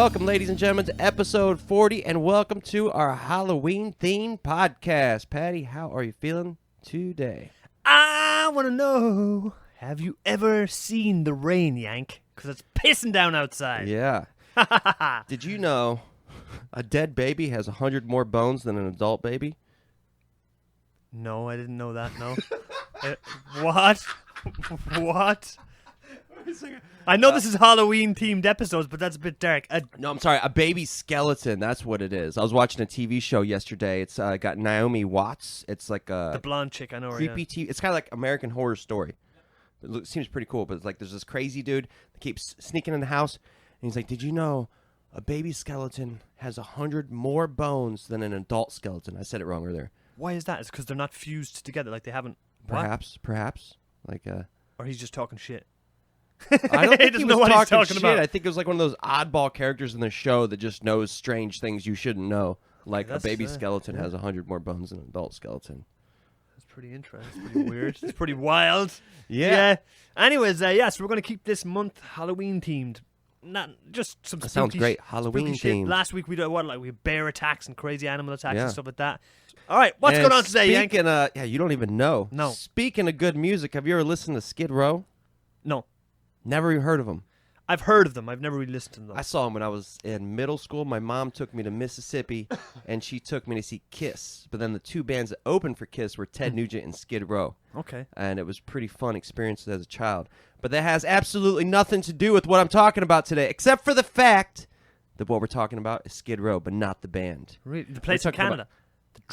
Welcome, ladies and gentlemen, to episode 40, and welcome to our Halloween-themed podcast. Paddy, how are you feeling today? I want to know, have you ever seen the rain, Yank? Because it's pissing down outside. Yeah. Did you know a dead baby has 100 more bones than an adult baby? No, I didn't know that, no. What? What? I know this is Halloween-themed episodes, but that's a bit dark. No, I'm sorry. A baby skeleton. That's what it is. I was watching a TV show yesterday. It's got Naomi Watts. It's like a the blonde chick, I know her, creepy yeah. TV. It's kind of like American Horror Story. It seems pretty cool, but it's like there's this crazy dude that keeps sneaking in the house, and he's like, "Did you know a baby skeleton has 100 more bones than an adult skeleton?" I said it wrong earlier. Why is that? It's because they're not fused together, like they haven't... Perhaps. Like, or he's just talking shit. I don't think he was talking shit. About. I think it was like one of those oddball characters in the show that just knows strange things you shouldn't know. Like a baby skeleton has 100 more bones than an adult skeleton. That's pretty interesting. It's pretty weird. It's pretty wild. Yeah. Anyways, yes, we're going to keep this month Halloween themed. Not just some that sounds great. Halloween themed. themed. Last week we did we had bear attacks and crazy animal attacks and stuff like that. All right, what's going on today, Yank? Yeah, you don't even know. No. Speaking of good music, have you ever listened to Skid Row? No. Never even heard of them. I've heard of them. I've never really listened to them. I saw them when I was in middle school. My mom took me to Mississippi, and she took me to see Kiss. But then the two bands that opened for Kiss were Ted Nugent and Skid Row. Okay. And it was pretty fun experience as a child. But that has absolutely nothing to do with what I'm talking about today, except for the fact that what we're talking about is Skid Row, but not the band. Really? The place in Canada?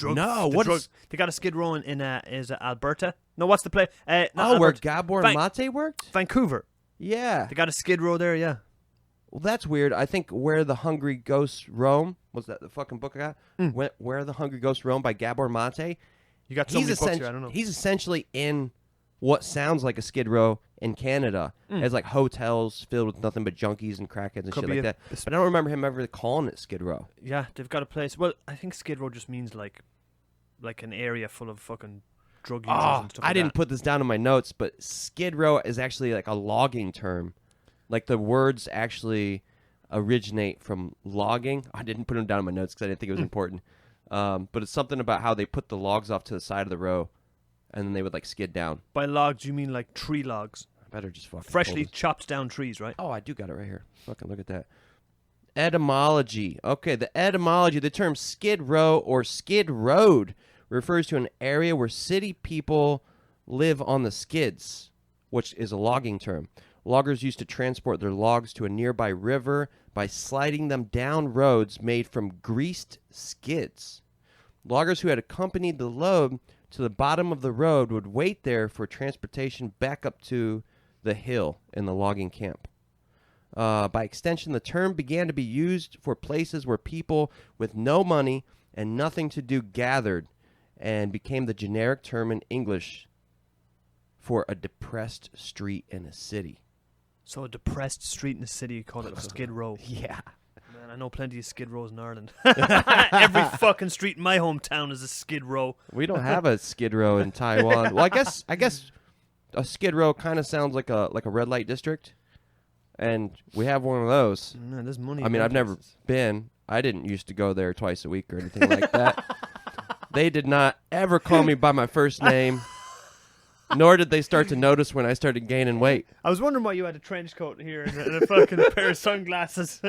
They got a Skid Row in is Alberta? No, what's the place? Where Gabor Mate worked? Vancouver. Yeah. They got a Skid Row there, yeah. Well, that's weird. I think Where the Hungry Ghosts Roam, was that the fucking book I got? Where the Hungry Ghosts Roam by Gabor Mate. You got so many books here, I don't know. He's essentially in what sounds like a Skid Row in Canada. It has like hotels filled with nothing but junkies and crackheads and shit like that. But I don't remember him ever calling it Skid Row. Yeah, they've got a place. Well, I think Skid Row just means like an area full of fucking drug users and stuff like I didn't put this down in my notes, but Skid Row is actually like a logging term. Like the words actually originate from logging. I didn't put them down in my notes because I didn't think it was important. But it's something about how they put the logs off to the side of the row, and then they would like skid down. By logs, you mean like tree logs? I better just fucking freshly chopped down trees, right? Oh, I do got it right here. Fucking look at that. Etymology. Okay, the etymology, the term Skid Row or Skid Road refers to an area where city people live on the skids, which is a logging term. Loggers used to transport their logs to a nearby river by sliding them down roads made from greased skids. Loggers who had accompanied the load to the bottom of the road would wait there for transportation back up to the hill in the logging camp. By extension, the term began to be used for places where people with no money and nothing to do gathered, and became the generic term in English for a depressed street in a city. So a depressed street in a city, you call it a Skid Row. Yeah. Man, I know plenty of Skid Rows in Ireland. Every fucking street in my hometown is a Skid Row. We don't have a Skid Row in Taiwan. Well, I guess a Skid Row kind of sounds like a red light district, and we have one of those. Man, there's money. I mean, I've never been. I didn't used to go there twice a week or anything like that. They did not ever call me by my first name, nor did they start to notice when I started gaining weight. I was wondering why you had a trench coat here and a fucking pair of sunglasses.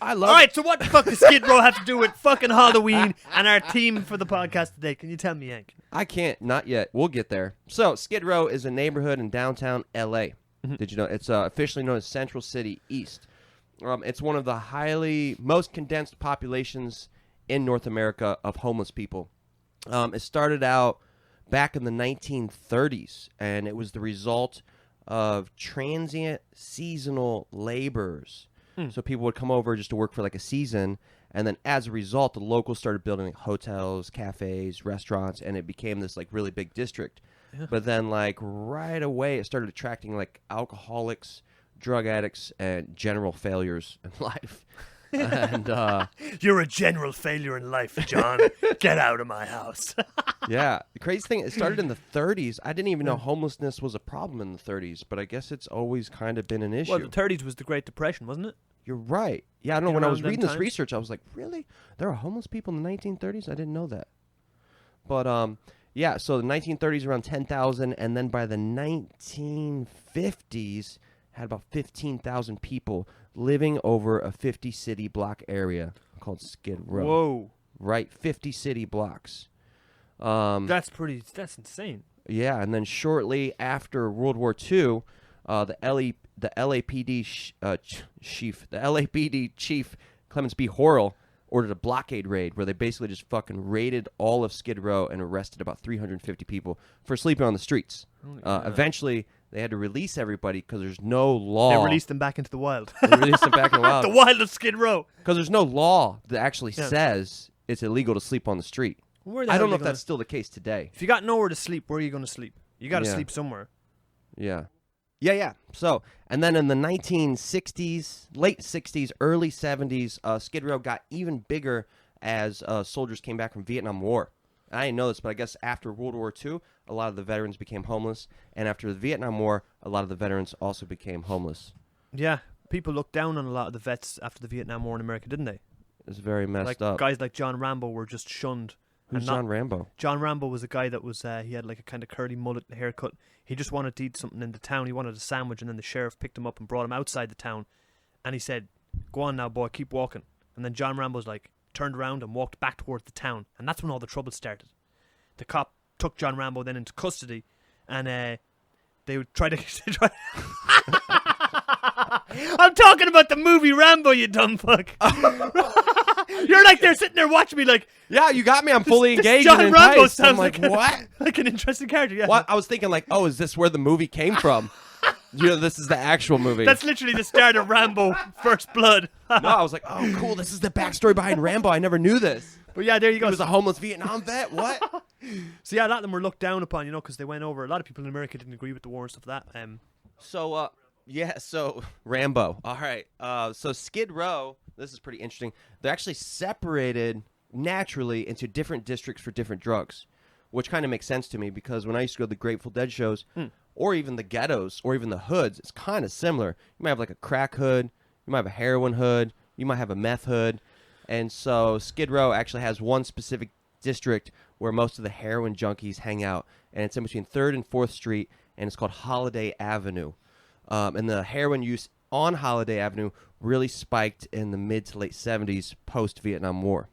All right, so what the fuck does Skid Row have to do with fucking Halloween and our theme for the podcast today? Can you tell me, Yank? I can't. Not yet. We'll get there. So, Skid Row is a neighborhood in downtown L.A. Did you know? It's officially known as Central City East. It's one of the most condensed populations in North America of homeless people. It started out back in the 1930s, and it was the result of transient seasonal laborers. So people would come over just to work for like a season, and then as a result, the locals started building like hotels, cafes, restaurants, and it became this like really big district. Yeah. But then like right away, it started attracting like alcoholics, drug addicts, and general failures in life. And you're a general failure in life, John. Get out of my house. Yeah. The crazy thing, it started in the 30s. I didn't even know homelessness was a problem in the 30s, but I guess it's always kind of been an issue. Well, the 30s was the Great Depression, wasn't it? You're right. Yeah, I don't know. In When I around was them reading this times? research, I was like, really? There are homeless people in the 1930s? I didn't know that. But yeah. So the 1930s around 10,000, and then by the 1950s had about 15,000 people living over a 50 city block area called Skid Row. Whoa. Right, 50 city blocks. That's insane. Yeah, and then shortly after World War II, the LAPD chief Clemens B. Horrell ordered a blockade raid where they basically just fucking raided all of Skid Row and arrested about 350 people for sleeping on the streets. Eventually, they had to release everybody because there's no law. They released them back into the wild. They released them back in the wild. The wild of Skid Row. Because there's no law that actually says it's illegal to sleep on the street. I don't know if that's still the case today. If you got nowhere to sleep, where are you going to sleep? You got to sleep somewhere. Yeah. Yeah. So, and then in the 1960s, late 60s, early 70s, Skid Row got even bigger as soldiers came back from Vietnam War. I didn't know this, but I guess after World War II, a lot of the veterans became homeless. And after the Vietnam War, a lot of the veterans also became homeless. Yeah. People looked down on a lot of the vets after the Vietnam War in America, didn't they? It's very messed up. Guys like John Rambo were just shunned. Who's John Rambo? John Rambo was a guy that was, he had like a kind of curly mullet haircut. He just wanted to eat something in the town. He wanted a sandwich, and then the sheriff picked him up and brought him outside the town. And he said, "Go on now, boy, keep walking." And then John Rambo's like, turned around and walked back towards the town. And that's when all the trouble started. The cop took John Rambo then into custody, and they would try to... I'm talking about the movie Rambo, you dumb fuck. You're like there sitting there watching me like... Yeah, you got me. I'm fully engaged. John Rambo sounds I'm like, what? Like an interesting character, yeah. What? I was thinking like, oh, is this where the movie came from? This is the actual movie. That's literally the start of Rambo First Blood. No, I was like, oh, cool. This is the backstory behind Rambo. I never knew this. But yeah, there you go. He was a homeless Vietnam vet. What? So yeah, a lot of them were looked down upon, because they went over. A lot of people in America didn't agree with the war and stuff like that. So Rambo. All right. So Skid Row, this is pretty interesting. They're actually separated naturally into different districts for different drugs, which kind of makes sense to me because when I used to go to the Grateful Dead shows, or even the ghettos, or even the hoods, it's kind of similar. You might have like a crack hood, you might have a heroin hood, you might have a meth hood, and so Skid Row actually has one specific district where most of the heroin junkies hang out, and it's in between 3rd and 4th Street, and it's called Holiday Avenue. And the heroin use on Holiday Avenue really spiked in the mid to late 70s post-Vietnam War.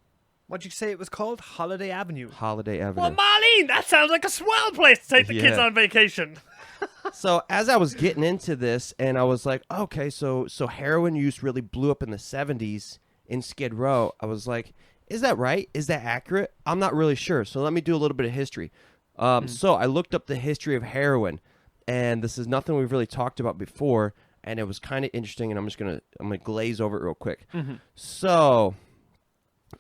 What'd you say it was called? Holiday Avenue. Holiday Avenue. Well, Marlene, that sounds like a swell place to take the kids on vacation. So as I was getting into this, and I was like, okay, so heroin use really blew up in the 70s in Skid Row. I was like, is that right? Is that accurate? I'm not really sure. So let me do a little bit of history. So I looked up the history of heroin, and this is nothing we've really talked about before, and it was kind of interesting, and I'm gonna glaze over it real quick. So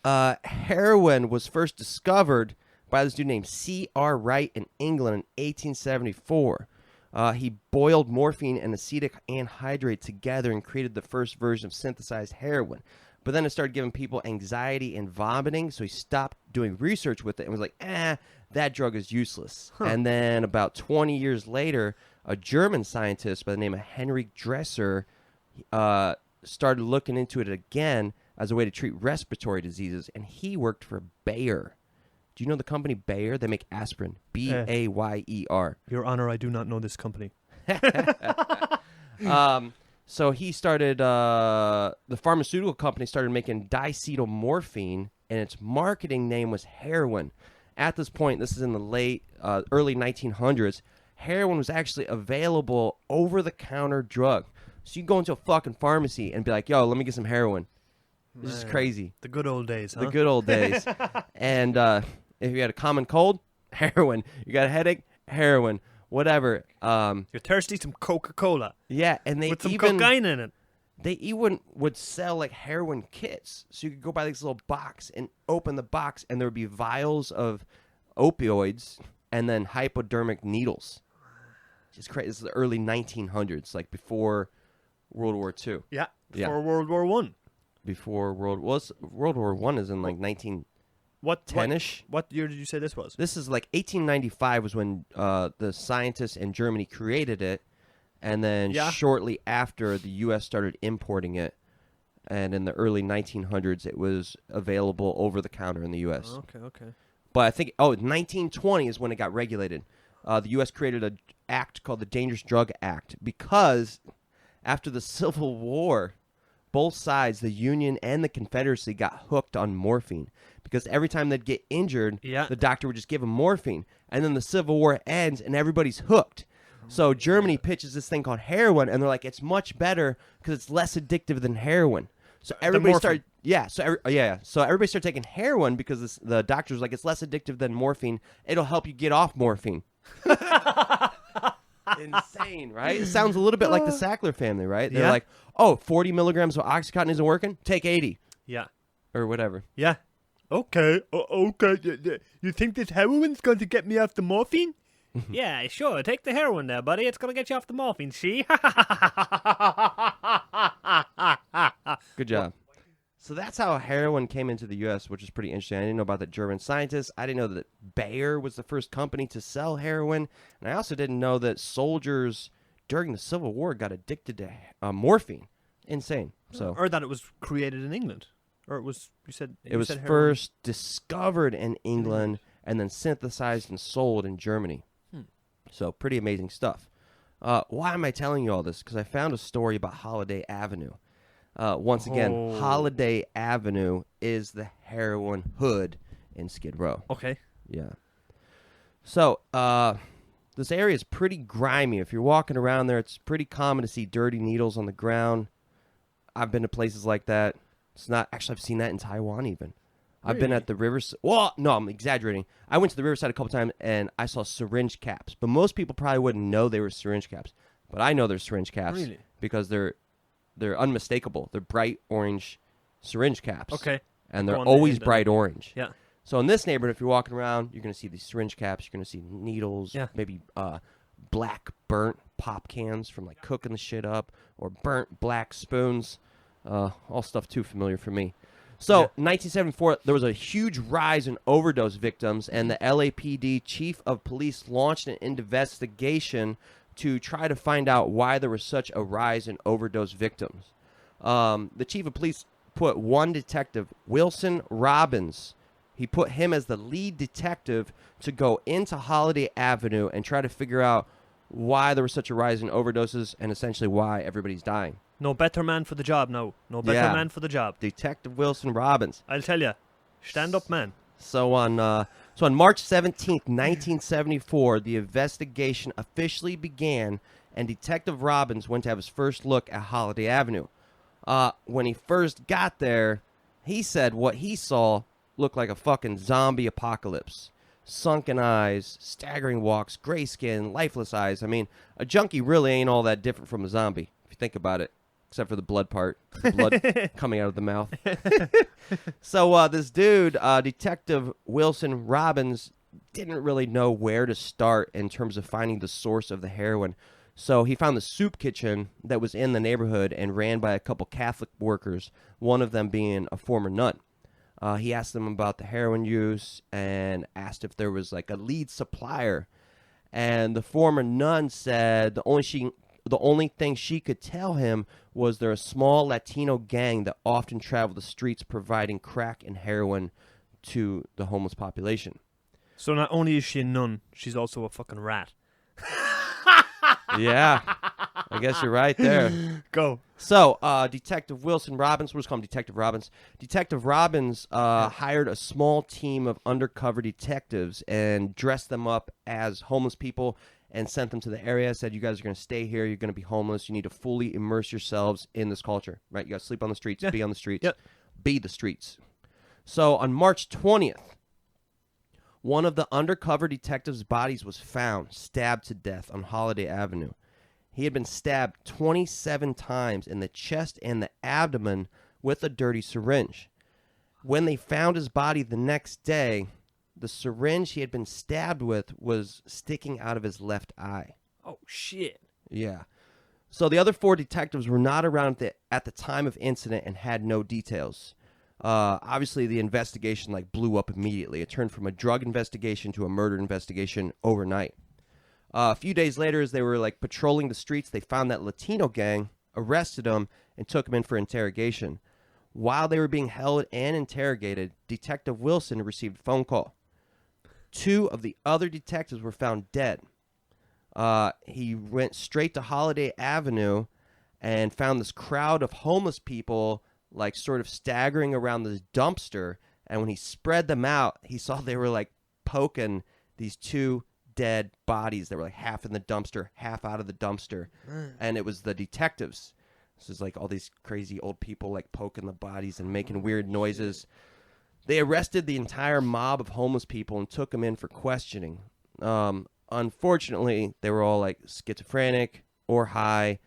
heroin was first discovered by this dude named C.R. Wright in England in 1874. He boiled morphine and acetic anhydride together and created the first version of synthesized heroin. But then it started giving people anxiety and vomiting, so he stopped doing research with it and was like, that drug is useless. And then about 20 years later, a German scientist by the name of Henrik Dresser started looking into it again as a way to treat respiratory diseases, and he worked for Bayer. Do you know the company Bayer? They make aspirin. Bayer. Your Honor, I do not know this company. So he started, the pharmaceutical company started making diacetylmorphine, and its marketing name was heroin. At this point, this is in the early 1900s, heroin was actually available over-the-counter drug. So you go into a fucking pharmacy and be like, yo, let me get some heroin. This is crazy. The good old days, huh? The good old days. And if you had a common cold, heroin. You got a headache, heroin. Whatever. You're thirsty, some Coca-Cola. Yeah, and with some cocaine in it. They even would sell like heroin kits. So you could go buy this little box and open the box, and there would be vials of opioids and then hypodermic needles. Just crazy. This is the early 1900s, like before World War II. Yeah, before World War One. Before World War One is in like 1910-ish. What year did you say this was? This is like 1895 was when the scientists in Germany created it, and then shortly after the U.S. started importing it, And in the early 1900s, it was available over the counter in the U.S. Okay. But I think, 1920 is when it got regulated. The U.S. created an act called the Dangerous Drug Act because after the Civil War, both sides, the Union and the Confederacy, got hooked on morphine because every time they'd get injured, the doctor would just give them morphine. And then the Civil War ends and everybody's hooked. So Germany pitches this thing called heroin, and they're like, it's much better because it's less addictive than heroin. So everybody started, So everybody started taking heroin because the doctor was like, it's less addictive than morphine. It'll help you get off morphine. Insane, right? It sounds a little bit like the Sackler family, right? They're like, 40 milligrams of Oxycontin isn't working? Take 80. Yeah. Or whatever. Yeah. Okay. You think this heroin's going to get me off the morphine? Yeah, sure. Take the heroin there, buddy. It's going to get you off the morphine, see? Good job. So that's how heroin came into the U.S., which is pretty interesting. I didn't know about the German scientists. I didn't know that Bayer was the first company to sell heroin. And I also didn't know that soldiers during the Civil War got addicted to morphine. Insane. So, or that it was created in England. Or it was, it was first discovered in England and then synthesized and sold in Germany. So pretty amazing stuff. Why am I telling you all this? Because I found a story about Holiday Avenue. Once again, Holiday Avenue is the heroin hood in Skid Row. Okay. Yeah. So this area is pretty grimy. If you're walking around there, it's pretty common to see dirty needles on the ground. I've been to places like that. It's not actually. I've seen that in Taiwan even. I've been at the Riverside. Well, no, I'm exaggerating. I went to the Riverside a couple times, and I saw syringe caps. But most people probably wouldn't know they were syringe caps. But I know they're syringe caps because they're unmistakable. They're bright orange syringe caps. Okay. And they're always bright orange. Yeah. So in this neighborhood, if you're walking around, you're going to see these syringe caps. You're going to see needles, maybe black burnt pop cans from like cooking the shit up, or burnt black spoons. All stuff too familiar for me. So, 1974, there was a huge rise in overdose victims, and the LAPD chief of police launched an investigation to try to find out why there was such a rise in overdose victims. The chief of police put one detective, Wilson Robbins. He put him as the lead detective to go into Holiday Avenue and try to figure out why there was such a rise in overdoses and essentially why everybody's dying. No better man for the job, no. No better man for the job. Detective Wilson Robbins. I'll tell you. Stand up, man. So on March 17th, 1974, the investigation officially began, and Detective Robbins went to have his first look at Holiday Avenue. When he first got there, he said what he saw looked like a fucking zombie apocalypse. Sunken eyes, staggering walks, gray skin, lifeless eyes. I mean, a junkie really ain't all that different from a zombie, if you think about it. Except for the blood part. The blood coming out of the mouth. So this dude, Detective Wilson Robbins, didn't really know where to start in terms of finding the source of the heroin. So he found the soup kitchen that was in the neighborhood and ran by a couple Catholic workers, one of them being a former nun. He asked them about the heroin use and asked if there was like a lead supplier. And the former nun said the only thing she could tell him was they're a small Latino gang that often travel the streets providing crack and heroin to the homeless population. So not only is she a nun, she's also a fucking rat. Yeah. I guess you're right there. Go. So, Detective Wilson Robbins, we'll just call him Detective Robbins. Detective Robbins hired a small team of undercover detectives and dressed them up as homeless people and sent them to the area, said, you guys are going to stay here, you're going to be homeless, you need to fully immerse yourselves in this culture, right? You got to sleep on the streets, be on the streets, be the streets. So on March 20th, one of the undercover detectives' bodies was found, stabbed to death on Holiday Avenue. He had been stabbed 27 times in the chest and the abdomen with a dirty syringe. When they found his body the next day, the syringe he had been stabbed with was sticking out of his left eye. Oh, shit. Yeah. So the other four detectives were not around at the time of incident and had no details. Obviously, the investigation blew up immediately. It turned from a drug investigation to a murder investigation overnight. A few days later, as they were patrolling the streets, they found that Latino gang, arrested him, and took him in for interrogation. While they were being held and interrogated, Detective Wilson received a phone call. 2 of the other detectives were found dead. He went straight to Holiday Avenue and found this crowd of homeless people like sort of staggering around this dumpster. And when he spread them out, he saw they were like poking these 2 dead bodies that were like half in the dumpster, half out of the dumpster. And it was the detectives. This is like all these crazy old people like poking the bodies and making weird noises. They arrested the entire mob of homeless people and took them in for questioning. Unfortunately, they were all like schizophrenic or high,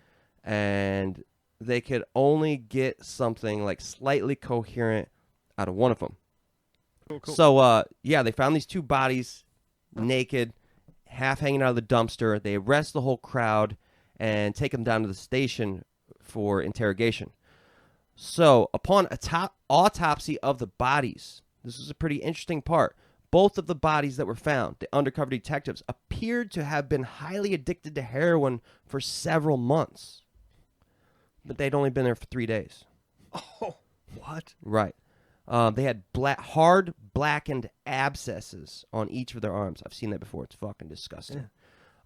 and they could only get something like slightly coherent out of one of them. Cool. So, they found these 2 bodies, naked, half hanging out of the dumpster. They arrest the whole crowd and take them down to the station for interrogation. So, upon autopsy of the bodies, this is a pretty interesting part. Both of the bodies that were found, the undercover detectives, appeared to have been highly addicted to heroin for several months. But they'd only been there for 3 days. Oh, what? Right. They had hard, blackened abscesses on each of their arms. I've seen that before. It's fucking disgusting.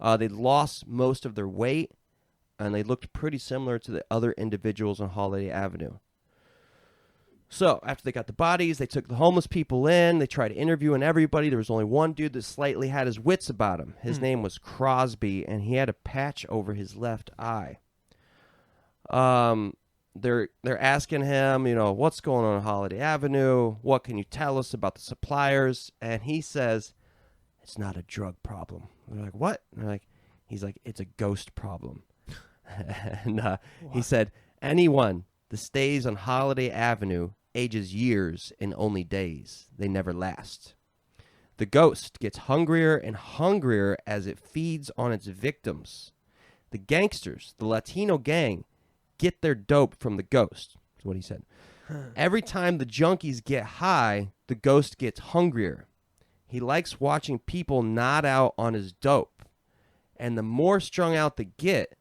Yeah. They lost most of their weight, and they looked pretty similar to the other individuals on Holiday Avenue. So, after they got the bodies, they took the homeless people in. They tried interviewing everybody. There was only one dude that slightly had his wits about him. His name was Crosby, and he had a patch over his left eye. They're asking him, what's going on Holiday Avenue? What can you tell us about the suppliers? And he says, it's not a drug problem. They're like, what? And they're like, he's like, it's a ghost problem. And he said, anyone that stays on Holiday Avenue ages years in only days. They never last. The ghost gets hungrier and hungrier as it feeds on its victims. The gangsters, the Latino gang, get their dope from the ghost, is what he said. Every time the junkies get high, the ghost gets hungrier. He likes watching people nod out on his dope. And the more strung out they get,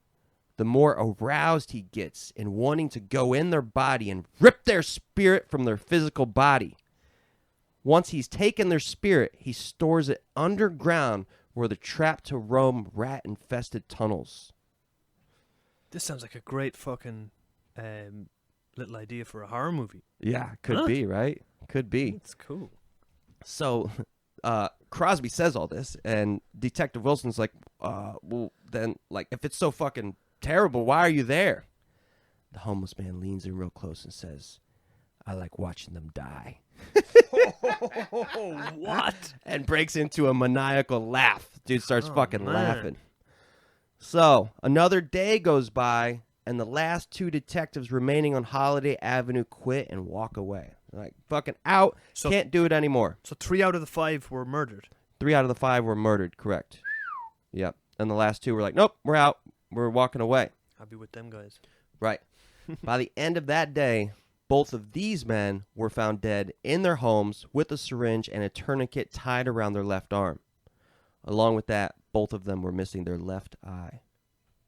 the more aroused he gets in wanting to go in their body and rip their spirit from their physical body. Once he's taken their spirit, he stores it underground where they're trapped to roam rat-infested tunnels. This sounds like a great fucking little idea for a horror movie. Yeah, could be, right? Could be. That's cool. So, Crosby says all this, and Detective Wilson's like, well, then, like, if it's so fucking terrible, why are you there? The homeless man leans in real close and says, I like watching them die. What? And breaks into a maniacal laugh. Dude starts fucking laughing. So, another day goes by, and the last 2 detectives remaining on Holiday Avenue quit and walk away. They're like, fucking out, can't do it anymore. So 3 out of the 5 were murdered? 3 out of the 5 were murdered, correct. Yep. And the last 2 were like, nope, we're out. We're walking away. I'll be with them guys. Right. By the end of that day, both of these men were found dead in their homes with a syringe and a tourniquet tied around their left arm. Along with that, both of them were missing their left eye.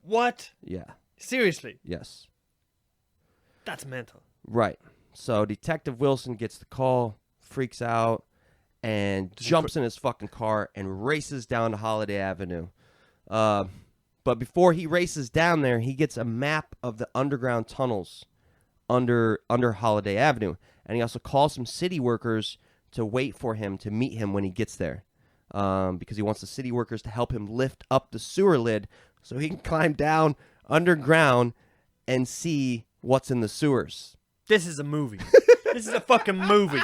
What? Yeah. Seriously? Yes. That's mental. Right. So Detective Wilson gets the call, freaks out, and jumps in his fucking car and races down to Holiday Avenue. But before he races down there, he gets a map of the underground tunnels under Holiday Avenue. And he also calls some city workers to wait for him to meet him when he gets there. Because he wants the city workers to help him lift up the sewer lid so he can climb down underground and see what's in the sewers. This is a movie. This is a fucking movie.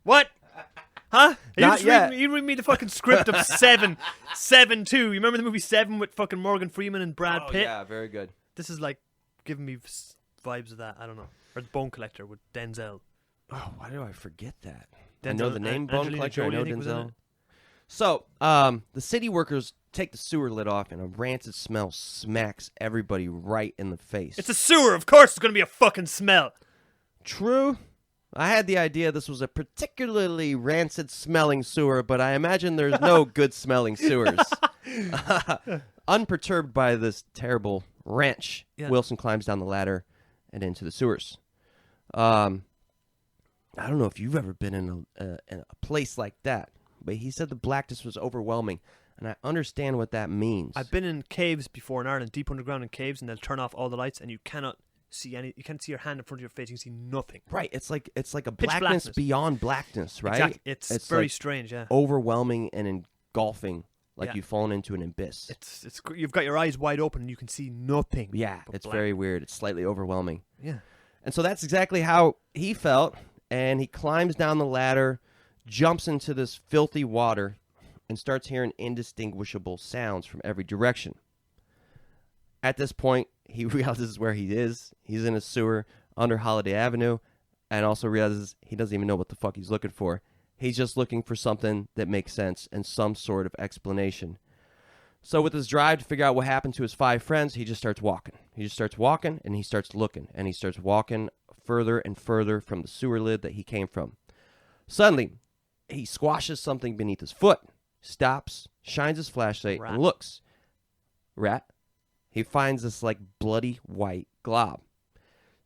What? Huh? Not yet. You read me the fucking script of 7, 7-2. You remember the movie 7 with fucking Morgan Freeman and Brad Pitt? Yeah, very good. This is like giving me vibes of that. I don't know. Or The Bone Collector with Denzel. Oh, why do I forget that? Denzel, I know the name Bone Angelina Collector. Jolie, I I know think, was in Denzel. it. So, the city workers take the sewer lid off, and a rancid smell smacks everybody right in the face. It's a sewer. Of course, it's gonna be a fucking smell. True. I had the idea this was a particularly rancid-smelling sewer, but I imagine there's no good-smelling sewers. Unperturbed by this terrible wrench, Wilson climbs down the ladder and into the sewers. I don't know if you've ever been in a place like that, but he said the blackness was overwhelming, and I understand what that means. I've been in caves before in Ireland, deep underground in caves, and they'll turn off all the lights, and you cannot see any. You can't see your hand in front of your face. You can see nothing. Right, it's like a Pitch blackness. beyond blackness, right? Exactly. It's very like strange. Yeah. overwhelming and engulfing, like Yeah. you've fallen into an abyss. It's you've got your eyes wide open and you can see nothing. Yeah, but it's black. very weird. It's slightly overwhelming. Yeah. And so that's exactly how he felt. And he climbs down the ladder, jumps into this filthy water, and starts hearing indistinguishable sounds from every direction. At this point, he realizes where he is. He's in a sewer under Holiday Avenue, and also realizes he doesn't even know what the fuck he's looking for. He's just looking for something that makes sense and some sort of explanation. So with his drive to figure out what happened to his 5 friends, he just starts walking. He just starts walking, and he starts looking, and he starts walking further and further from the sewer lid that he came from. Suddenly, he squashes something beneath his foot, stops, shines his flashlight, Rat. and looks. Rat. He finds this like bloody white glob.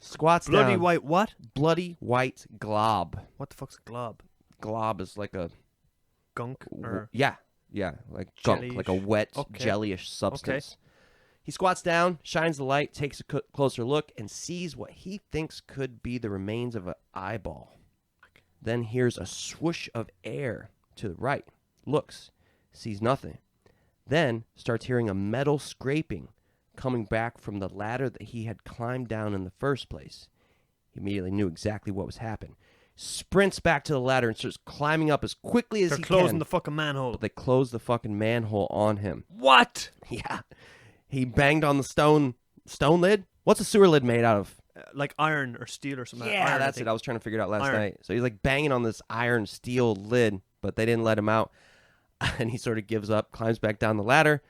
Squats Bloody down. white what? Bloody white glob. What the fuck's a glob? Glob is like a Gunk or yeah, like gunk, Jellyish. like a wet, Okay. jellyish substance. He squats down, shines the light, takes a closer look, and sees what he thinks could be the remains of an eyeball. Then hears a swoosh of air to the right, looks, sees nothing. Then starts hearing a metal scraping coming back from the ladder that he had climbed down in the first place. He immediately knew exactly what was happening. Sprints back to the ladder and starts climbing up as quickly as they're he closing can. the fucking manhole. But they close the fucking manhole on him. What? Yeah. He banged on the stone lid. What's a sewer lid made out of? Like iron or steel or something. Yeah, Iron, that's it. I was trying to figure it out last Iron. night. So he's like banging on this iron steel lid, but they didn't let him out. And he sort of gives up, climbs back down the ladder,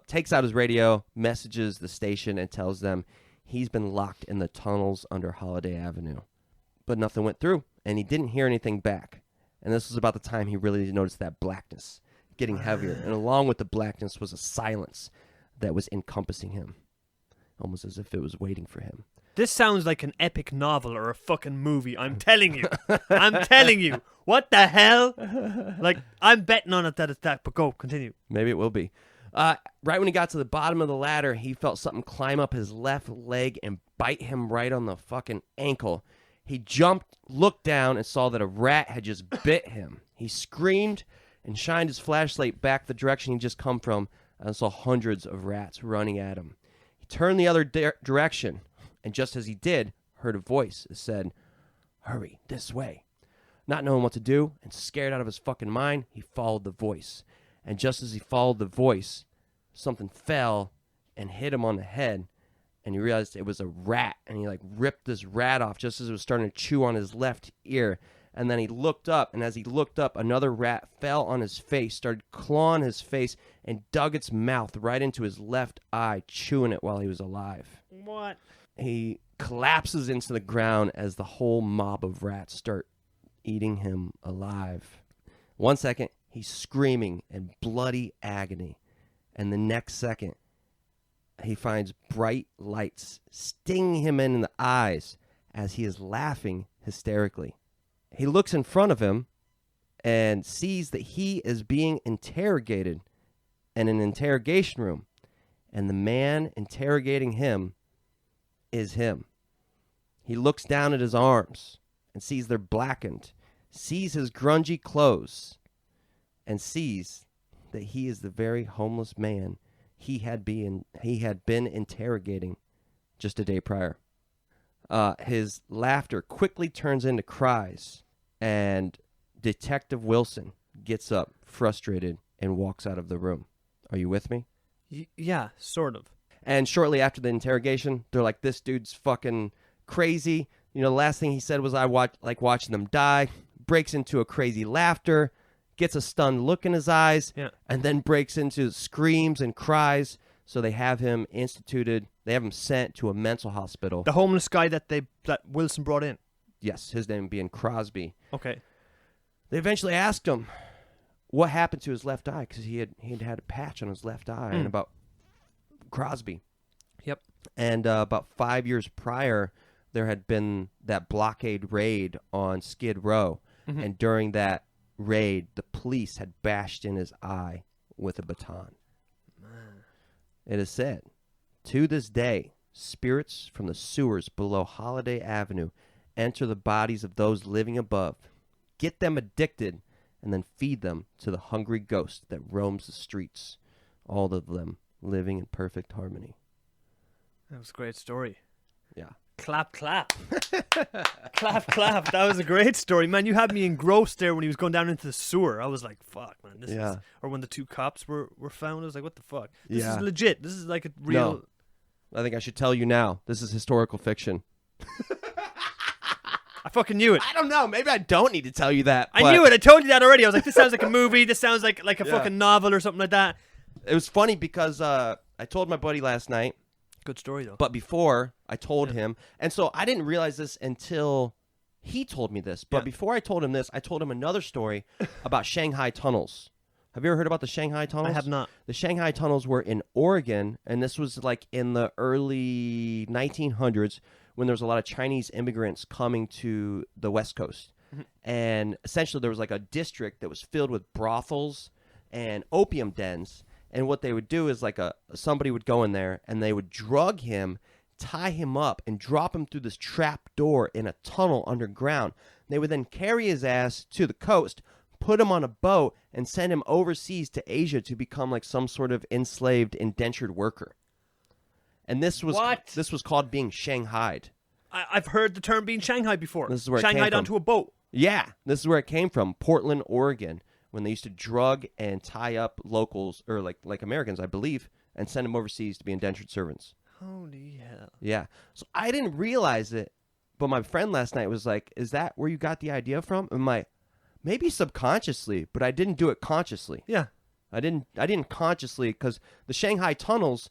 takes out his radio, messages the station, and tells them he's been locked in the tunnels under Holiday Avenue. But nothing went through, and he didn't hear anything back. And this was about the time he really noticed that blackness getting heavier. And along with the blackness was a silence that was encompassing him, almost as if it was waiting for him. This sounds like an epic novel or a fucking movie. I'm telling you. I'm telling you. What the hell? Like, I'm betting on it that it's that, but go, continue. Maybe it will be. Right when he got to the bottom of the ladder, he felt something climb up his left leg and bite him right on the fucking ankle. He jumped, looked down, and saw that a rat had just bit him. He screamed and shined his flashlight back the direction he'd just come from and saw hundreds of rats running at him. He turned the other direction, and just as he did, heard a voice that said, "Hurry, this way." Not knowing what to do and scared out of his fucking mind, he followed the voice. And just as he followed the voice, something fell and hit him on the head, and he realized it was a rat, and he like ripped this rat off just as it was starting to chew on his left ear. And then he looked up, and as he looked up, another rat fell on his face, started clawing his face, and dug its mouth right into his left eye, chewing it while he was alive. What? He collapses into the ground as the whole mob of rats start eating him alive. 1 second, he's screaming in bloody agony, and the next second, he finds bright lights stinging him in the eyes as he is laughing hysterically. He looks in front of him and sees that he is being interrogated in an interrogation room, and the man interrogating him is him. He looks down at his arms and sees they're blackened, sees his grungy clothes, and sees that he is the very homeless man he had been interrogating just a day prior. His laughter quickly turns into cries, and Detective Wilson gets up, frustrated, and walks out of the room. Are you with me? Yeah, sort of. And shortly after the interrogation, they're like, "This dude's fucking crazy." You know, the last thing he said was, "I like watching them die." Breaks into a crazy laughter, gets a stunned look in his eyes, and then breaks into screams and cries. So they have him instituted. They have him sent to a mental hospital. The homeless guy that Wilson brought in. Yes, his name being Crosby. Okay. They eventually asked him what happened to his left eye, because he had a patch on his left eye, and about Crosby. Yep. And about 5 years prior, there had been that blockade raid on Skid Row, and during that raid, the police had bashed in his eye with a baton. Man. It is said, to this day, spirits from the sewers below Holiday Avenue enter the bodies of those living above, get them addicted, and then feed them to the hungry ghost that roams the streets, all of them living in perfect harmony. That was a great story. Yeah. Clap, clap. Clap, clap. That was a great story. Man, you had me engrossed there when he was going down into the sewer. I was like, fuck, man. This is... Or when the two cops were found, I was like, what the fuck? This is legit. This is like a real... No. I think I should tell you now. This is historical fiction. I fucking knew it. I don't know. Maybe I don't need to tell you that. I knew it. I told you that already. I was like, this sounds like a movie. This sounds like a fucking novel or something like that. It was funny because I told my buddy last night. Good story, though. But before I told him, and so I didn't realize this until he told me this. But before I told him this, I told him another story about Shanghai tunnels. Have you ever heard about the Shanghai tunnels? I have not. The Shanghai tunnels were in Oregon, and this was like in the early 1900s when there was a lot of Chinese immigrants coming to the West Coast. And essentially there was like a district that was filled with brothels and opium dens. And what they would do is like somebody would go in there and they would drug him, tie him up, and drop him through this trap door in a tunnel underground. They would then carry his ass to the coast, put him on a boat, and send him overseas to Asia to become like some sort of enslaved, indentured worker. And this was called being shanghaied. I've heard the term being Shanghai before. This is where it Shanghaied came from. onto a boat. Yeah, this is where it came from, Portland, Oregon, when they used to drug and tie up locals, or like Americans, I believe, and send them overseas to be indentured servants. Holy hell. Yeah. So I didn't realize it, but my friend last night was like, is that where you got the idea from? And maybe subconsciously, but I didn't do it consciously. Yeah. I didn't consciously, because the Shanghai tunnels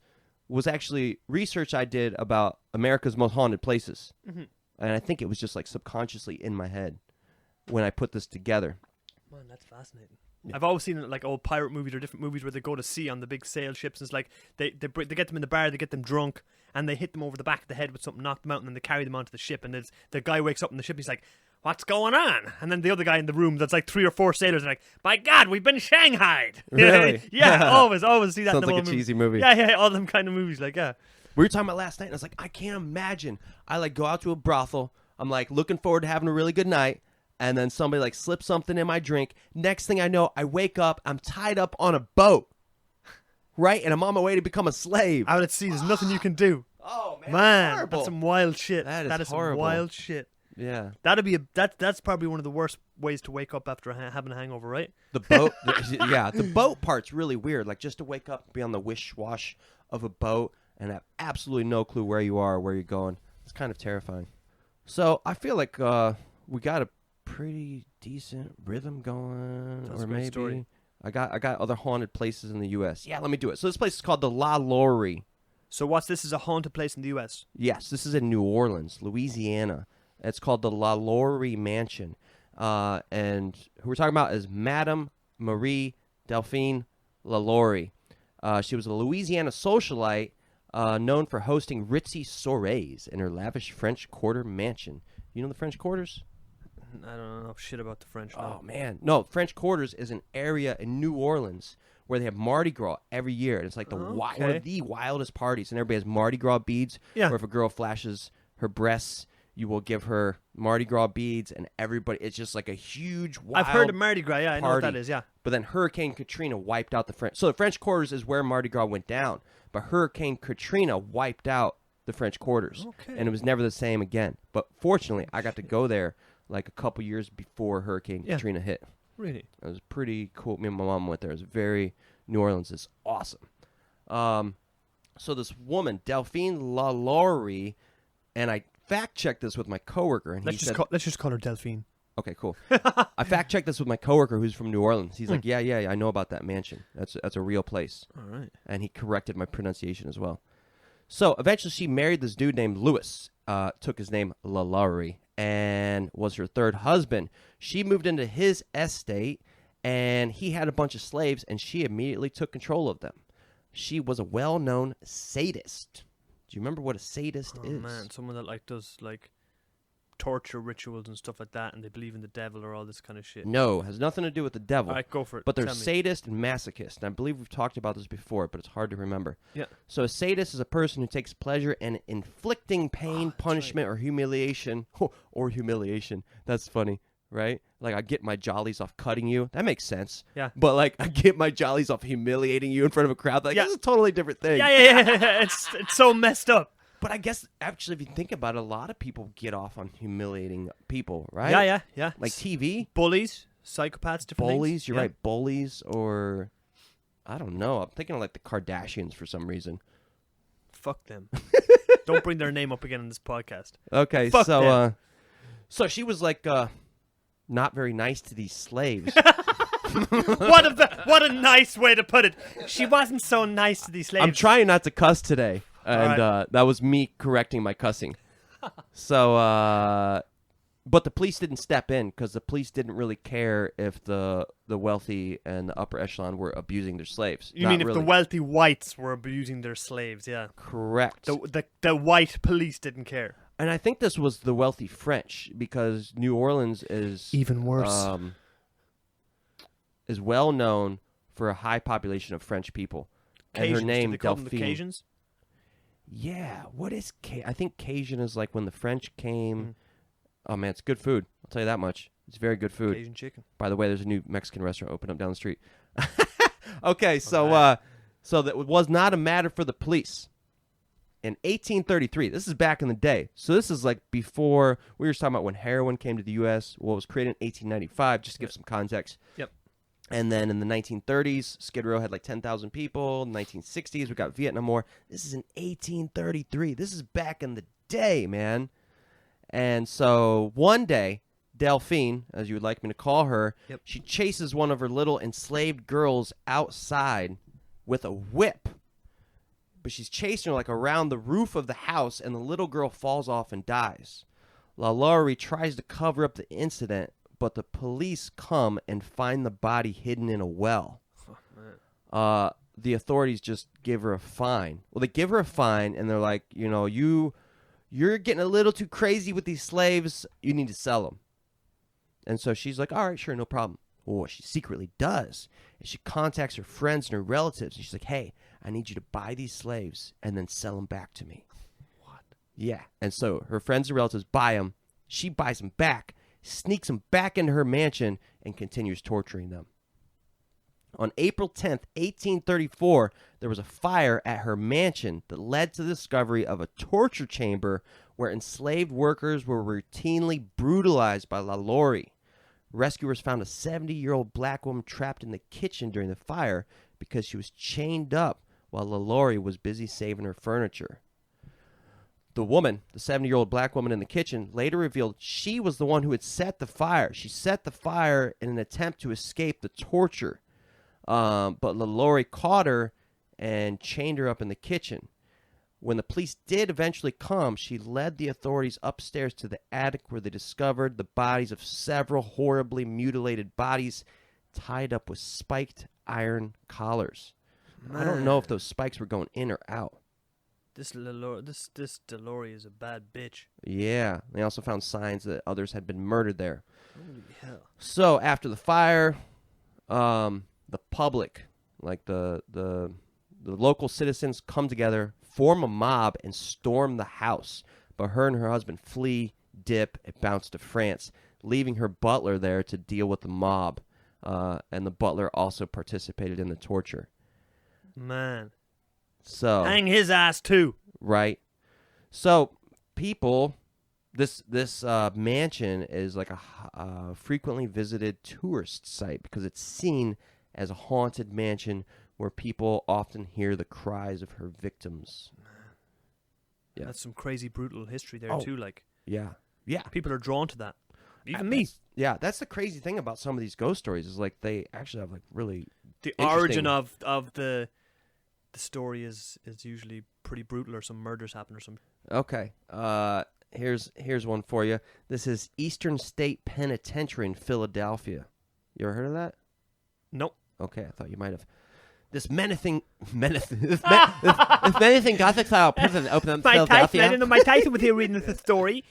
was actually research I did about America's most haunted places. And I think it was just like subconsciously in my head when I put this together. Man, that's fascinating. Yeah. I've always seen like old pirate movies or different movies where they go to sea on the big sail ships, and it's like they get them in the bar, they get them drunk, and they hit them over the back of the head with something, knock them out, and then they carry them onto the ship, and the guy wakes up on the ship, and he's like, what's going on? And then the other guy in the room, that's like 3 or 4 sailors, are like, by God, we've been shanghaied. Really? Yeah, always see that. Sounds in like a cheesy movie. Yeah, all them kind of movies, like, yeah. We were talking about last night, and I was like, I can't imagine. I like go out to a brothel, I'm like looking forward to having a really good night, and then somebody like slips something in my drink. Next thing I know, I wake up, I'm tied up on a boat, right? And I'm on my way to become a slave. Out at sea, there's nothing you can do. Oh, man, that's some wild shit. That is horrible. Some wild shit. Yeah. That's probably one of the worst ways to wake up after having a hangover, right? The boat, the boat part's really weird. Like just to wake up and be on the wish-wash of a boat and have absolutely no clue where you are or where you're going. It's kind of terrifying. So I feel like we got a pretty decent rhythm going. That's or a great maybe story. I got other haunted places in the U.S. Yeah, let me do it. So this place is called the La Laurie. So what's this? Is a haunted place in the U.S.? Yes, this is in New Orleans, Louisiana. It's called the La Laurie Mansion. And who we're talking about is Madame Marie Delphine LaLaurie. She was a Louisiana socialite known for hosting ritzy soirees in her lavish French Quarter mansion. You know the French Quarters? I don't know shit about the French. Oh, man. No, French Quarters is an area in New Orleans where they have Mardi Gras every year. And it's like one of the wildest parties. And everybody has Mardi Gras beads. Yeah. Where if a girl flashes her breasts, you will give her Mardi Gras beads. And everybody, it's just like a huge wild I've heard of Mardi Gras. Yeah, I know what party. that is. Yeah. But then Hurricane Katrina wiped out the French. So the French Quarters is where Mardi Gras went down. But Hurricane Katrina wiped out the French Quarters. Okay. And it was never the same again. But fortunately, I got to go there like a couple years before Hurricane Katrina hit. Really? It was pretty cool. Me and my mom went there. It was very New Orleans. It's awesome. So this woman, Delphine LaLaurie, and I fact-checked this with my coworker, and let's just call her Delphine. Okay, cool. I fact-checked this with my coworker who's from New Orleans. He's like, yeah, I know about that mansion. That's a real place. All right. And he corrected my pronunciation as well. So eventually she married this dude named Louis, took his name LaLaurie, and was her third husband. She moved into his estate, and he had a bunch of slaves, and she immediately took control of them. She was a well-known sadist. Do you remember what a sadist Oh is? man, someone that like does like torture rituals and stuff like that, and they believe in the devil or all this kind of shit. No, has nothing to do with the devil. All right, go for it. But Tell there's me. sadist and masochist. And I believe we've talked about this before, but it's hard to remember. Yeah. So a sadist is a person who takes pleasure in inflicting pain, that's punishment, or humiliation. Or humiliation. That's funny, right? Like, I get my jollies off cutting you. That makes sense. Yeah. But, like, I get my jollies off humiliating you in front of a crowd. Like, that's a totally different thing. Yeah. It's so messed up. But I guess, actually, if you think about it, a lot of people get off on humiliating people, right? Yeah. Like TV. Bullies, psychopaths, different Bullies, things. you're right. Bullies, or I don't know. I'm thinking of like the Kardashians for some reason. Fuck them. Don't bring their name up again in this podcast. Okay, Fuck so them. so she was like not very nice to these slaves. What a nice way to put it. She wasn't so nice to these slaves. I'm trying not to cuss today, and right. that was me correcting my cussing. So, but the police didn't step in because the police didn't really care if the wealthy and the upper echelon were abusing their slaves. You Not mean if really. the wealthy whites were abusing their slaves? Yeah. Correct. The white police didn't care. And I think this was the wealthy French because New Orleans is Even worse. Is well known for a high population of French people. And her Cajuns. name, Did they call them the Delphine. Cajuns? Yeah, what is I think Cajun is like when the French came. Oh man, it's good food. I'll tell you that much. It's very good food. Cajun chicken. By the way, there's a new Mexican restaurant open up down the street. Okay, so so that was not a matter for the police. In 1833, this is back in the day. So this is like before we were talking about when heroin came to the U.S. Well, it was created in 1895, just to give some context. Yep. And then in the 1930s, Skid Row had like 10,000 people. In the 1960s, we got Vietnam War. This is in 1833. This is back in the day, man. And so one day, Delphine, as you would like me to call her, Yep. she chases one of her little enslaved girls outside with a whip. But she's chasing her like around the roof of the house, and the little girl falls off and dies. LaLaurie tries to cover up the incident, but the police come and find the body hidden in a well. Oh, The authorities just give her a fine. Well, they give her a fine, and they're like, you know, you're getting a little too crazy with these slaves. You need to sell them. And so she's like, all right, sure, no problem. Well, what she secretly does is she contacts her friends and her relatives, and she's like, hey, I need you to buy these slaves and then sell them back to me. What? Yeah. And so her friends and relatives buy them. She buys them back, sneaks them back into her mansion, and continues torturing them. On April 10th, 1834, there was a fire at her mansion that led to the discovery of a torture chamber where enslaved workers were routinely brutalized by LaLaurie. Rescuers found a 70-year-old black woman trapped in the kitchen during the fire because she was chained up while LaLaurie was busy saving her furniture. The woman, the 70-year-old black woman in the kitchen, later revealed she was the one who had set the fire. She set the fire in an attempt to escape the torture. But LaLaurie caught her and chained her up in the kitchen. When the police did eventually come, she led the authorities upstairs to the attic where they discovered the bodies of several horribly mutilated bodies tied up with spiked iron collars. I don't know if those spikes were going in or out. This Delaurie is a bad bitch. Yeah. They also found signs that others had been murdered there. Holy hell. So after the fire, the public, like the local citizens, come together, form a mob, and storm the house. But her and her husband flee, dip, and bounce to France, leaving her butler there to deal with the mob. And the butler also participated in the torture. Man. So Hang his ass too. right. So people, this mansion is like a frequently visited tourist site because it's seen as a haunted mansion where people often hear the cries of her victims. Yeah. That's some crazy brutal history there too. Like Yeah. Yeah. people are drawn to that. Even me. That's the crazy thing about some of these ghost stories is like they actually have like really The interesting- origin of the story is usually pretty brutal, or some murders happen or something. Okay. Here's one for you. This is Eastern State Penitentiary in Philadelphia. You ever heard of that? Nope. Okay, I thought you might have. this menacing Gothic style prison opened in Philadelphia. I didn't know Mike Tyson was here reading the story.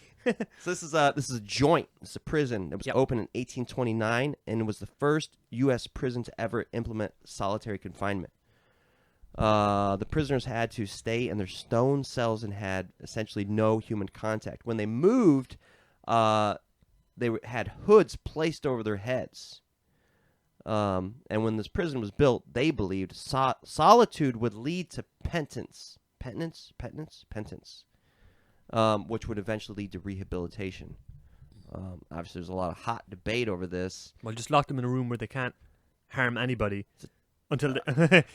So this is a joint. It's a prison. It was opened in 1829, and it was the first U.S. prison to ever implement solitary confinement. The prisoners had to stay in their stone cells and had essentially no human contact. When they moved, they had hoods placed over their heads. And when this prison was built, they believed solitude would lead to penance, which would eventually lead to rehabilitation. Obviously, there's a lot of hot debate over this. Well, just lock them in a room where they can't harm anybody until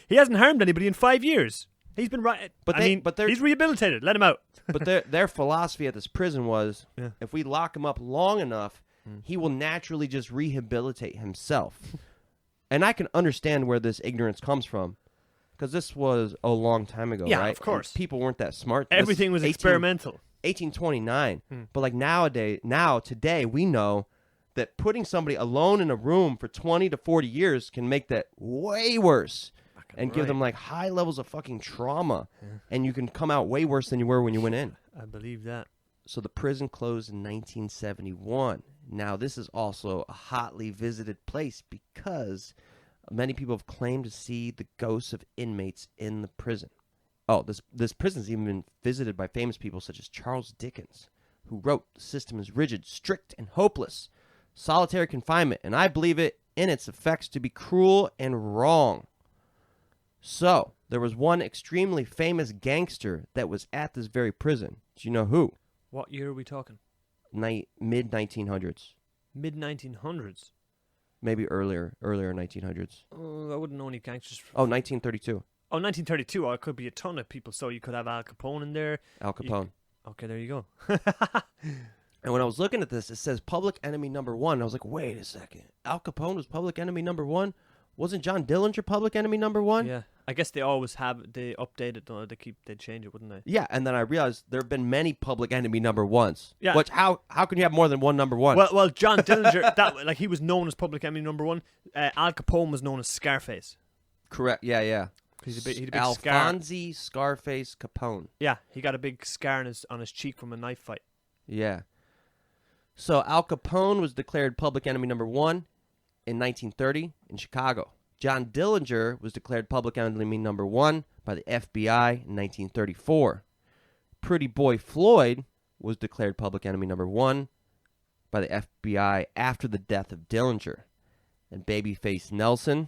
he hasn't harmed anybody in 5 years. He's been right. He's rehabilitated. Let him out. But their philosophy at this prison was, if we lock him up long enough, he will naturally just rehabilitate himself. And I can understand where this ignorance comes from, because this was a long time ago, right? Yeah, of course. And people weren't that smart. Everything was experimental. 1829. But like today, we know that putting somebody alone in a room for 20 to 40 years can make that way worse and give them like high levels of fucking trauma. And you can come out way worse than you were when you went in. I believe that. So the prison closed in 1971. Now, this is also a hotly visited place because many people have claimed to see the ghosts of inmates in the prison. Oh, this prison's even been visited by famous people such as Charles Dickens, who wrote, "The system is rigid, strict, and hopeless. Solitary confinement, and I believe it in its effects to be cruel and wrong." So, there was one extremely famous gangster that was at this very prison. Do you know who? What year are we talking? Mid-1900s. Mid-1900s? Maybe earlier 1900s. I wouldn't know any gangsters. 1932. Oh, 1932. Oh, it could be a ton of people. So you could have Al Capone in there. Al Capone. Okay, there you go. And when I was looking at this, it says public enemy number one. I was like, wait a second. Al Capone was public enemy number one? Wasn't John Dillinger public enemy number one? Yeah. I guess they always they update it. They change it, wouldn't they? Yeah, and then I realized there have been many public enemy number ones. Yeah. Which, how can you have more than one number one? Well, John Dillinger, he was known as public enemy number one. Al Capone was known as Scarface. Correct. Yeah. He'd a big Alfonso Scarface Capone. Yeah, he got a big scar on his cheek from a knife fight. Yeah. So Al Capone was declared public enemy number one in 1930 in Chicago. John Dillinger was declared public enemy number one by the FBI in 1934. Pretty Boy Floyd was declared public enemy number one by the FBI after the death of Dillinger. And Babyface Nelson,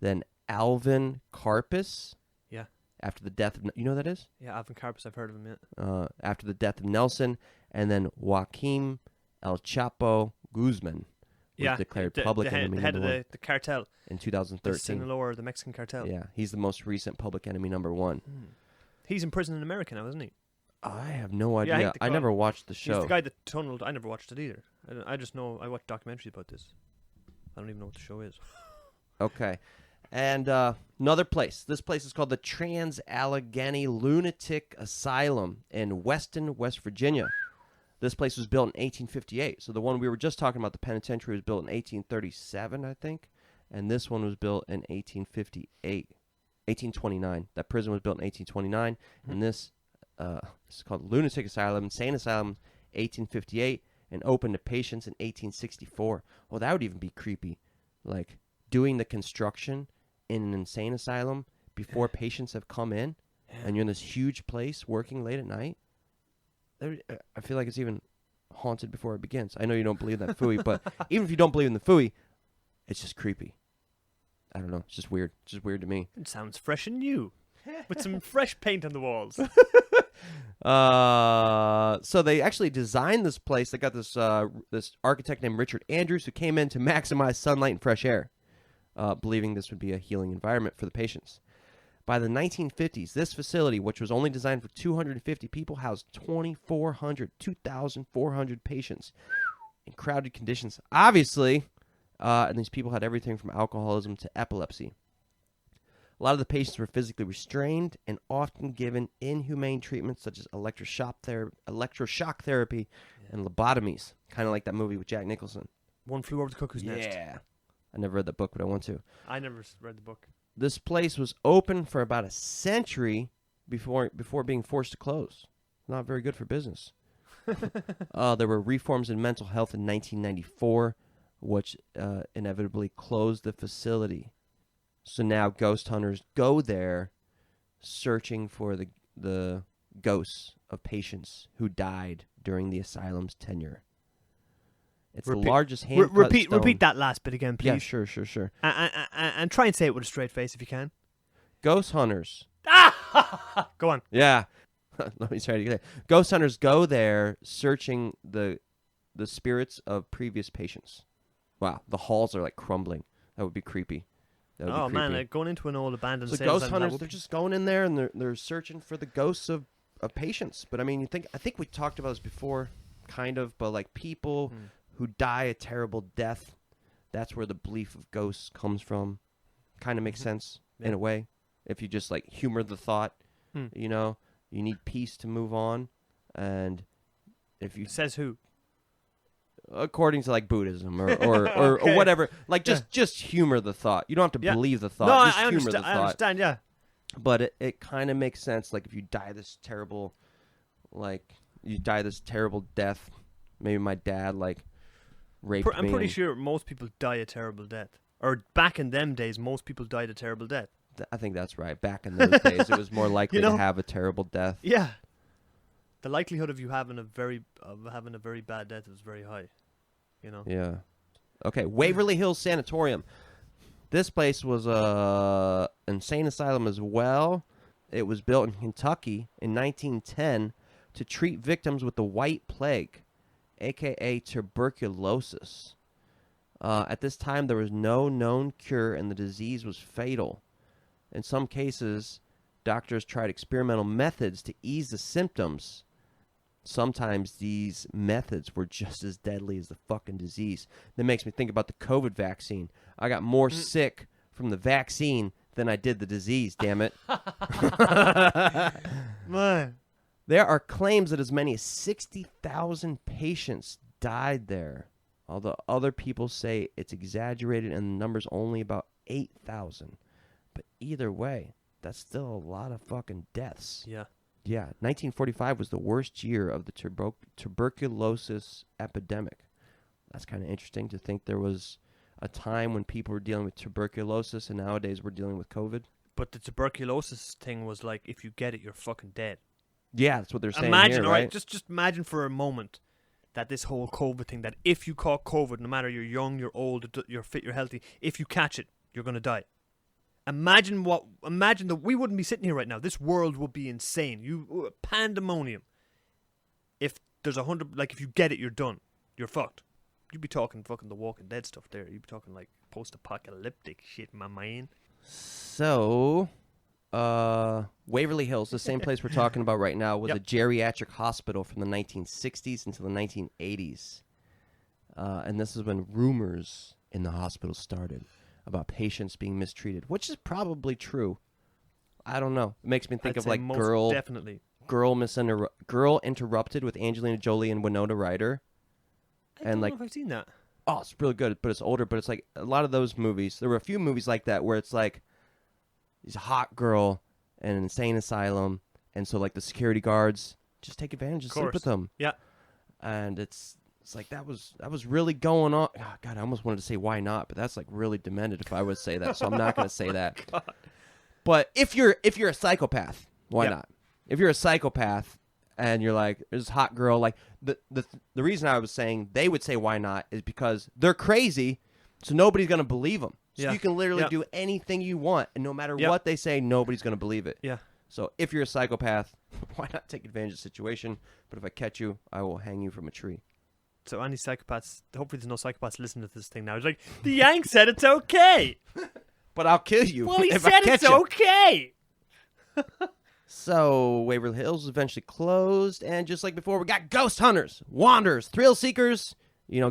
then Alvin Karpis. Yeah. After the death of... You know who that is? Yeah, Alvin Karpis, I've heard of him, yeah. After the death of Nelson, and then Joaquim El Chapo Guzman was declared public enemy number one. The cartel. In 2013. The Sinaloa, the Mexican cartel. Yeah, he's the most recent public enemy number one. He's in prison in America now, isn't he? I have no idea. Yeah, I never watched the show. He's the guy that tunneled. I never watched it either. I just know I watched documentaries about this. I don't even know what the show is. Okay. And another place. This place is called the Trans-Allegheny Lunatic Asylum in Weston, West Virginia. This place was built in 1858. So the one we were just talking about, the penitentiary, was built in 1837, I think. And this one was built in 1829. That prison was built in 1829. And this is called Lunatic Asylum, Insane Asylum, 1858, and opened to patients in 1864. Well, that would even be creepy. Like, doing the construction in an insane asylum before patients have come in, and you're in this huge place working late at night. I feel like it's even haunted before it begins. I know you don't believe that phooey, but even if you don't believe in the phooey, it's just creepy. I don't know. It's just weird. It's just weird to me. It sounds fresh and new, with some fresh paint on the walls. So they actually designed this place. They got this this architect named Richard Andrews who came in to maximize sunlight and fresh air, believing this would be a healing environment for the patients. By the 1950s, this facility, which was only designed for 250 people, housed 2,400 patients in crowded conditions. Obviously, and these people had everything from alcoholism to epilepsy. A lot of the patients were physically restrained and often given inhumane treatments such as electroshock therapy and lobotomies, kind of like that movie with Jack Nicholson. One Flew Over the Cuckoo's Nest. Yeah. I never read that book, but I want to. I never read the book. This place was open for about a century before being forced to close. Not very good for business. There were reforms in mental health in 1994, which inevitably closed the facility. So now ghost hunters go there searching for the ghosts of patients who died during the asylum's tenure. It's the largest hand-cut stone. Repeat that last bit again, please. Yeah, sure. And try and say it with a straight face if you can. Ghost hunters. Go on. Yeah. Let me try to get it. Ghost hunters go there searching the spirits of previous patients. Wow, the halls are like crumbling. That would be creepy. Oh man, like going into an old abandoned. So ghost hunters, they're just going in there and they're searching for the ghosts of patients. But I mean, I think we talked about this before, kind of. But like people who die a terrible death, that's where the belief of ghosts comes from. Kind of makes sense in a way, if you just like humor the thought. You know, you need peace to move on, and if you says who. According to like Buddhism or whatever, like just humor the thought. You don't have to believe the thought. No, just I humor understand. the thought. I understand. Yeah, but it kind of makes sense. Like if you die this terrible death. Maybe my dad like raped me. I'm pretty sure most people die a terrible death. Or back in them days, most people died a terrible death. I think that's right. Back in those days, it was more likely to have a terrible death. Yeah. The likelihood of you having a very bad death is very high, you know. Yeah. Okay, Waverly Hills Sanatorium. This place was a insane asylum as well. It was built in Kentucky in 1910 to treat victims with the White Plague, aka tuberculosis. At this time, there was no known cure, and the disease was fatal. In some cases, doctors tried experimental methods to ease the symptoms. Sometimes these methods were just as deadly as the fucking disease. That makes me think about the COVID vaccine. I got more sick from the vaccine than I did the disease, damn it. Man. There are claims that as many as 60,000 patients died there, although other people say it's exaggerated and the number's only about 8,000. But either way, that's still a lot of fucking deaths. Yeah. Yeah, 1945 was the worst year of the tuberculosis epidemic. That's kind of interesting to think there was a time when people were dealing with tuberculosis and nowadays we're dealing with COVID. But the tuberculosis thing was like, if you get it, you're fucking dead. Yeah, that's what they're saying imagine, here, right? Just imagine for a moment that this whole COVID thing, that if you caught COVID, no matter you're young, you're old, you're fit, you're healthy, if you catch it, you're going to die. Imagine that we wouldn't be sitting here right now. This world would be insane. Pandemonium. If there's 100, like if you get it, you're done. You're fucked. You'd be talking fucking The Walking Dead stuff there. You'd be talking like post-apocalyptic shit, my man. So, Waverly Hills, the same place we're talking about right now, was a geriatric hospital from the 1960s until the 1980s. And this is when rumors in the hospital started about patients being mistreated, which is probably true. I don't know. It makes me think of like Girl Interrupted with Angelina Jolie and Winona Ryder. I don't know if I've seen that. Oh, it's really good, but it's older. But it's like a lot of those movies. There were a few movies like that where it's like he's a hot girl in an insane asylum, and so like the security guards just take advantage and sleep with them. Yeah, and it's like that was really going on. Oh, God, I almost wanted to say why not, but that's like really demented if I would say that. So I'm not going to say that. God. But if you're a psychopath, why not? If you're a psychopath and you're like there's a hot girl, like the reason I was saying they would say why not is because they're crazy, so nobody's going to believe them. So you can literally do anything you want, and no matter what they say, nobody's going to believe it. Yeah. So if you're a psychopath, why not take advantage of the situation? But if I catch you, I will hang you from a tree. So any psychopaths, hopefully there's no psychopaths listening to this thing now. It's like, the Yank said it's okay. But I'll kill you. Well, he said it's okay. So Waverly Hills was eventually closed, and just like before, we got ghost hunters, wanderers, thrill seekers,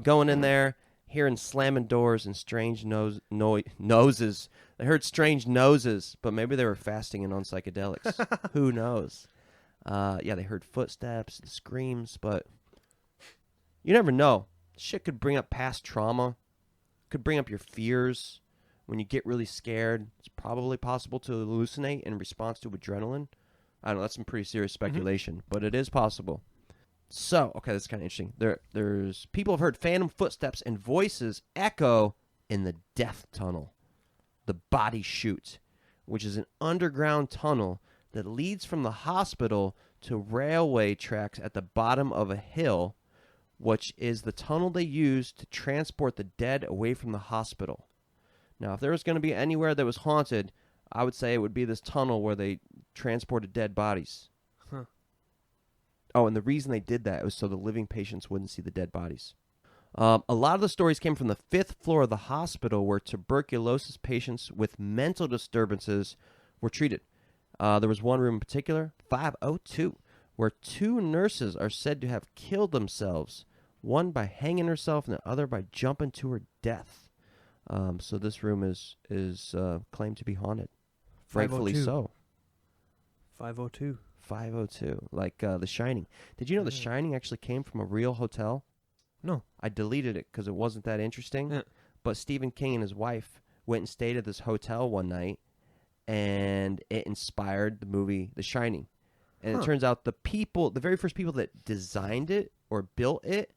going in there, hearing slamming doors and strange noses. They heard strange noses, but maybe they were fasting and on psychedelics. Who knows? They heard footsteps and screams, but you never know. Shit could bring up past trauma, could bring up your fears. when you get really scared, it's probably possible to hallucinate in response to adrenaline. I don't know. That's some pretty serious speculation, but it is possible. So, okay, that's kind of interesting. There's people have heard phantom footsteps and voices echo in the death tunnel, the body chute, which is an underground tunnel that leads from the hospital to railway tracks at the bottom of a hill, which is the tunnel they use to transport the dead away from the hospital. Now, if there was going to be anywhere that was haunted, I would say it would be this tunnel where they transported dead bodies. Huh. Oh, and the reason they did that was so the living patients wouldn't see the dead bodies. A lot of the stories came from the 5th floor of the hospital where tuberculosis patients with mental disturbances were treated. There was one room in particular, 502, where 2 nurses are said to have killed themselves, one by hanging herself and the other by jumping to her death. So this room is claimed to be haunted. Rightfully 502. so. 502. 502, like The Shining. Did you know The Shining actually came from a real hotel? No. I deleted it because it wasn't that interesting. Yeah. But Stephen King and his wife went and stayed at this hotel one night, and it inspired the movie The Shining. And it turns out the very first people that designed it or built it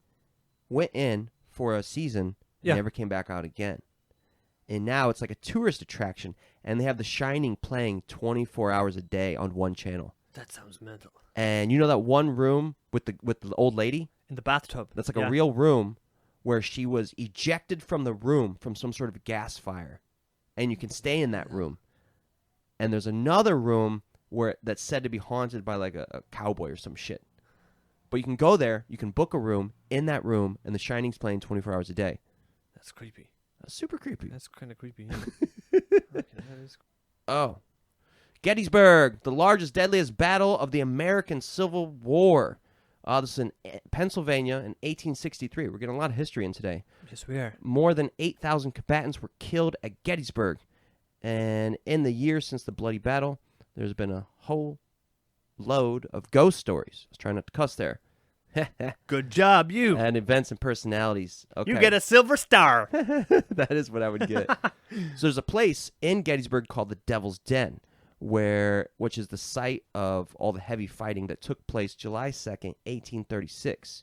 went in for a season and never came back out again. And now it's like a tourist attraction, and they have The Shining playing 24 hours a day on one channel. That sounds mental. And you know that one room with the old lady? In the bathtub. That's like a real room where she was ejected from the room from some sort of gas fire. And you can stay in that room. And there's another room that's said to be haunted by like a cowboy or some shit. But you can go there, you can book a room in that room, and The Shining's playing 24 hours a day. That's creepy. That's super creepy. That's kind of creepy, yeah. Oh. Gettysburg, the largest, deadliest battle of the American Civil War. This is in Pennsylvania in 1863. We're getting a lot of history in today. Yes, we are. More than 8,000 combatants were killed at Gettysburg. And in the years since the bloody battle, there's been a whole load of ghost stories. I was trying not to cuss there. Good job, you. And events and personalities. Okay. You get a silver star. That is what I would get. So there's a place in Gettysburg called the Devil's Den, which is the site of all the heavy fighting that took place July 2nd, 1836.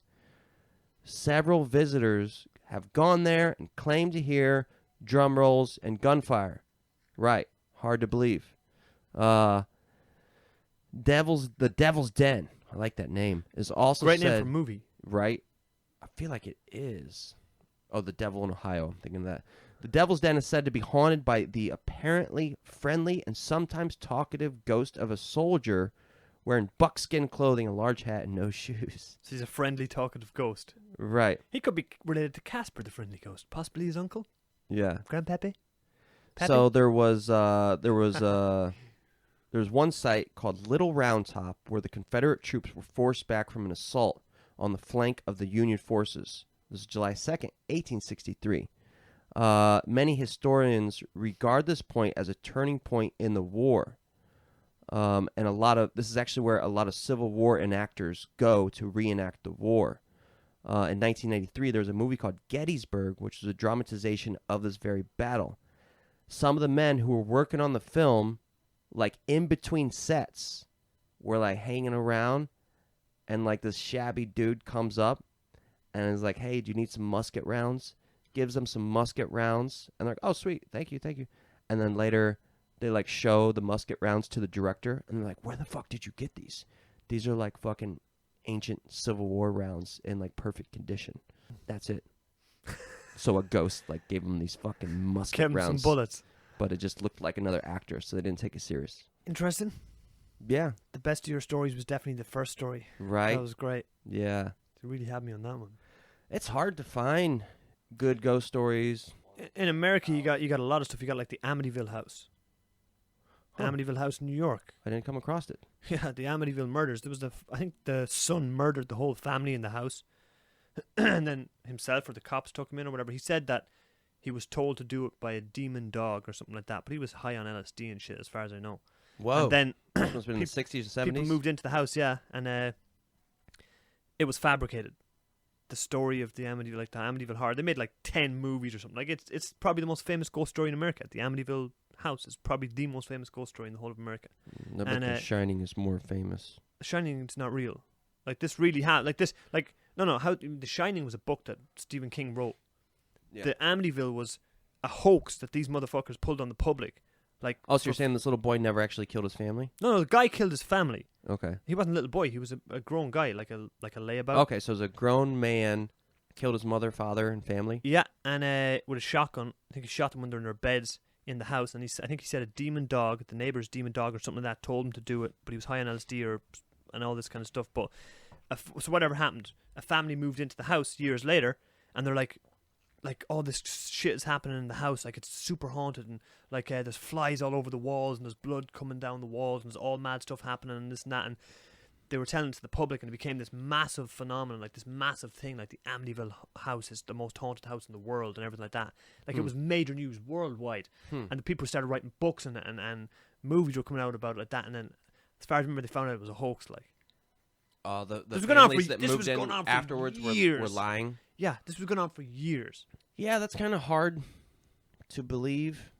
Several visitors have gone there and claimed to hear drum rolls and gunfire. Right. Hard to believe. The Devil's Den, I like that name, is also Great said, name for a movie. Right? I feel like it is. Oh, The Devil in Ohio. I'm thinking of that. The Devil's Den is said to be haunted by the apparently friendly and sometimes talkative ghost of a soldier wearing buckskin clothing, a large hat, and no shoes. So he's a friendly, talkative ghost. Right. He could be related to Casper, the friendly ghost. Possibly his uncle? Yeah. Grandpappy? So there was one site called Little Round Top where the Confederate troops were forced back from an assault on the flank of the Union forces. This is July 2nd, 1863. Many historians regard this point as a turning point in the war. And this is actually where a lot of Civil War enactors go to reenact the war. In 1993, there was a movie called Gettysburg, which was a dramatization of this very battle. Some of the men who were working on the film, like in between sets, were like hanging around, and like this shabby dude comes up and is like, "Hey, do you need some musket rounds?" Gives them some musket rounds, and they're like, "Oh, sweet, thank you." And then later, they like show the musket rounds to the director, and they're like, "Where the fuck did you get these? These are like fucking ancient Civil War rounds in like perfect condition." That's it. So a ghost like gave them these fucking musket Give him rounds, some bullets. but it just looked like another actor, so they didn't take it serious. Interesting. Yeah. The best of your stories was definitely the first story. Right. That was great. Yeah. You really had me on that one. It's hard to find good ghost stories. In America, you got a lot of stuff. You got like the Amityville house. Huh. Amityville house in New York. I didn't come across it. Yeah, the Amityville murders. There was I think the son murdered the whole family in the house, and then himself or the cops took him in or whatever. He said that he was told to do it by a demon dog or something like that, but he was high on LSD and shit, as far as I know. Whoa. And then Must have been in the 60s or 70s? people moved into the house, yeah, and it was fabricated. the story of the Amityville, like the Amityville Horror. They made like 10 movies or something. Like it's probably the most famous ghost story in America. The Amityville house is probably the most famous ghost story in the whole of America. No, but The Shining is more famous. Shining is not real. Like this really how The Shining was a book that Stephen King wrote. Yeah. The Amityville was a hoax that these motherfuckers pulled on the public. Like, oh, so you're saying this little boy never actually killed his family? No, the guy killed his family. Okay. He wasn't a little boy. He was a grown guy, like a layabout. Okay, so it was a grown man killed his mother, father, and family. Yeah, and with a shotgun. I think he shot them when they're in their beds in the house. And I think he said a demon dog, the neighbor's demon dog or something like that, told him to do it. But he was high on LSD and all this kind of stuff. But so whatever happened, a family moved into the house years later, and they're like all this shit is happening in the house, like it's super haunted, and like there's flies all over the walls, and there's blood coming down the walls, and there's all mad stuff happening, and this and that, and they were telling it to the public, and it became this massive phenomenon, like this massive thing, like the Amityville house is the most haunted house in the world, and everything like that. Like it was major news worldwide, and the people started writing books, and movies were coming out about it like that, and then as far as I remember, they found out it was a hoax, like. The families that moved in afterwards were lying. Yeah, this was going on for years. Yeah, that's kind of hard to believe.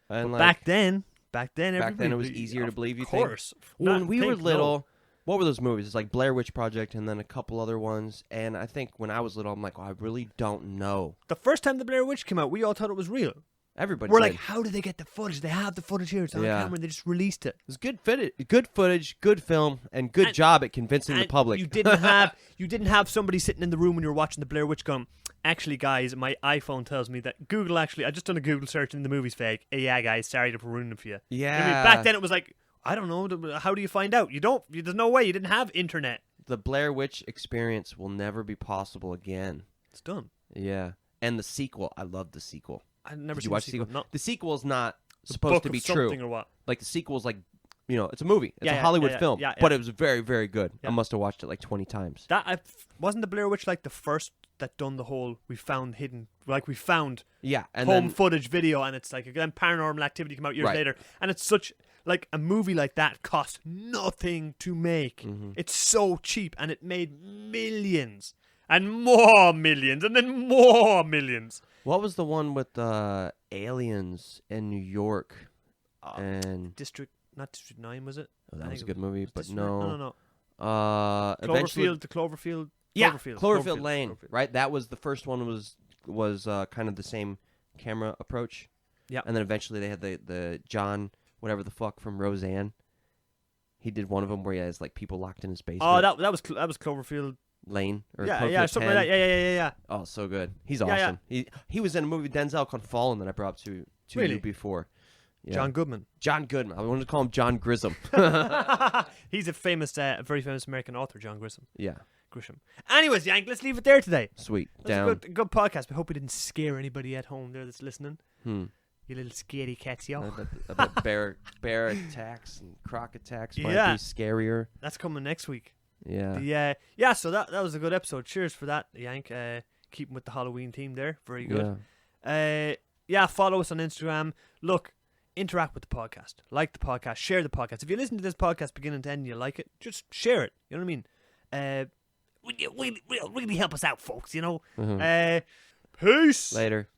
And but back then it was easier to believe. You think? Of course. When we were little, what were those movies? It's like Blair Witch Project, and then a couple other ones. And I think when I was little, I'm like, I really don't know. The first time the Blair Witch came out, we all thought it was real. Everybody We're did. like, how did they get the footage? They have the footage here. It's on camera. They just released it. It was good footage, good film, and good job at convincing the public. You didn't have somebody sitting in the room when you were watching the Blair Witch going, actually, guys, my iPhone tells me that Google I just done a Google search and the movie's fake. Yeah, guys, sorry to ruin it for you. Yeah. I mean, back then it was like, I don't know. How do you find out? There's no way. You didn't have internet. The Blair Witch experience will never be possible again. It's done. Yeah. And the sequel. I love the sequel. I've never seen the sequel. No. The sequel is not supposed to be true. Or what? Like the sequel is like, it's a movie. It's a Hollywood film. But it was very, very good. Yeah. I must have watched it like 20 times. Wasn't the Blair Witch like the first that done the whole we found hidden, like we found and home footage video, and it's like then Paranormal Activity came out years later, and it's such like a movie like that cost nothing to make. Mm-hmm. It's so cheap, and it made millions and more millions and then more millions. What was the one with aliens in New York? And District 9, was it? Oh, that was a good movie, but District no. Cloverfield. Yeah, Cloverfield Lane. Right, that was the first one. Was kind of the same camera approach. Yeah, and then eventually they had the John whatever the fuck from Roseanne. He did one of them where he has like people locked in his basement. Oh, that was Cloverfield Lane or something like that. Yeah. Oh, so good. He's awesome. Yeah. He was in a movie Denzel called Fallen that I brought up to you before. Yeah. John Goodman. I wanted to call him John Grissom. He's a very famous American author, John Grissom. Yeah. Grisham. Anyways, Yank, let's leave it there today. Sweet. That was a good podcast. I hope we didn't scare anybody at home there that's listening. You little scaredy cats, yo. I bet bear attacks and croc attacks might be scarier. That's coming next week. Yeah. So that was a good episode. Cheers for that, Yank. Keeping with the Halloween theme there. Very good. Follow us on Instagram. Look, interact with the podcast. Like the podcast. Share the podcast. If you listen to this podcast beginning to end and you like it, just share it. You know what I mean? Will really help us out, folks, you know? Mm-hmm. Peace. Later.